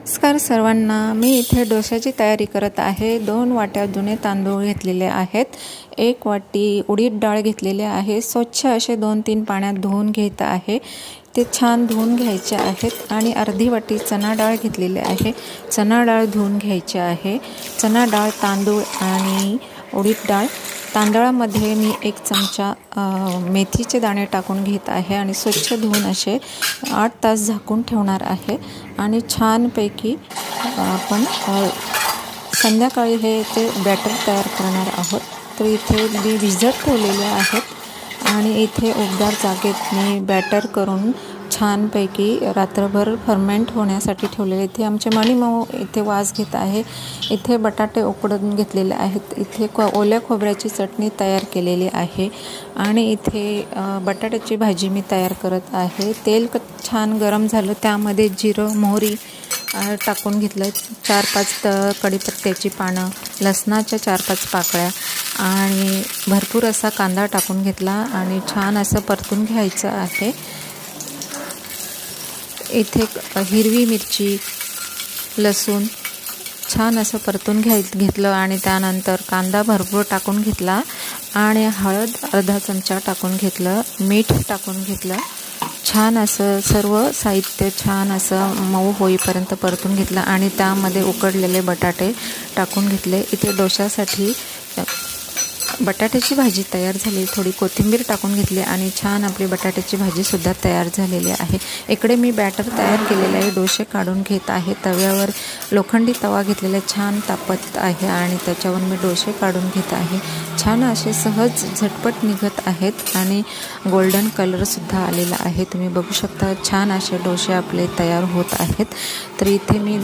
नमस्कार सर्वांना। मी इथे डोश्याची तयारी करत आहे। 2 वाट्या जुने तांदूळ घेतलेले आहेत, 1 वाटी उडीद डाळ घेतलेली आहे। स्वच्छ असे 2-3 पाण्यात धुवून घेत आहे। ते छान धुवून घ्यायचे आहेत आणि अर्धी वाटी चणा डाळ घेतलेली आहे। चणा डाळ धुवून घ्यायची आहे। चणा डाळ, तांदूळ आणि उडीद डाळ। तांदळामध्ये मी 1 चमचा मेथीचे दाणे टाकून घेत आहे आणि स्वच्छ धुवून असे 8 तास झाकून ठेवणार आहे आणि छानपैकी आपण संध्याकाळी हे ते बॅटर तयार करणार आहोत। तर इथे मी भिजत ठेवलेले आहेत आणि इथे उबदार जागेत मी बॅटर करून छानपैकी रात्रभर फर्मेंट होण्यासाठी ठेवलेले। इथे आमचे मऊ इथे वास घेत आहे। इथे बटाटे उकडून घेतलेले आहेत। इथे ओल्या खोबऱ्याची चटणी तयार केलेली आहे आणि इथे बटाट्याची भाजी मी तयार करत आहे। तेल छान गरम झालं, त्यामध्ये जिरं मोहरी टाकून घेतलं, 4-5 कढीपत्त्याची पानं, लसणाच्या 4-5 पाकळ्या आणि भरपूर असा कांदा टाकून घेतला आणि छान असं परतून घ्यायचं आहे। इथे हिरवी मिरची, लसूण छान असं परतून घेतलं आणि त्यानंतर कांदा भरपूर टाकून घेतला आणि हळद अर्धा चमचा टाकून घेतलं, मीठ टाकून घेतलं। छान असं सर्व साहित्य छान असं मऊ होईपर्यंत परतून घेतलं आणि त्यामध्ये उकडलेले बटाटे टाकून घेतले। इथे डोश्यासाठी बटाट्याची भाजी तयार झाली, थोडी कोथिंबीर टाकून घेतली आणि छान आपली बटाट्याची भाजीसुद्धा तयार झालेली आहे। इकडे मी बॅटर तयार केलेलं आहे, डोसे काढून घेत आहे। तव्यावर लोखंडी तवा घेतलेला छान तापत आहे आणि त्याच्यावर मी डोसे काढून घेत आहे। छान असे सहज झटपट निघत आहेत आणि गोल्डन कलरसुद्धा आलेला आहे। तुम्ही बघू शकता छान असे डोसे आपले तयार होत आहेत। तर इथे मी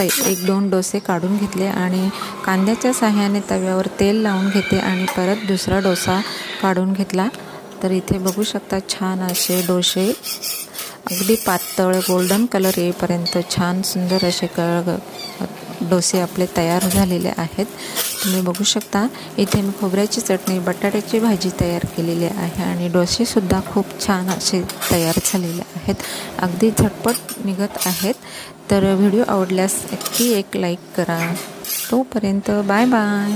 1-2 डोसे काढून घेतले आणि कांद्याच्या साहाय्याने तव्यावर तेल लावून घेते आणि परत दुसरा डोसा काढून घेतला। तर इथे बघू शकता छान असे डोसे अगदी पातळ गोल्डन कलर येईपर्यंत छान सुंदर असे डोसे आपले तयार झालेले आहेत। तुम्ही बघू शकता इथे मी खोबऱ्याची चटणी, बटाट्याची भाजी तयार केलेली आहे आणि डोसेसुद्धा खूप छान असे तयार झालेले आहेत, अगदी झटपट निघत आहेत। तर व्हिडिओ आवडल्यास नक्की एक लाईक करा। तोपर्यंत बाय बाय।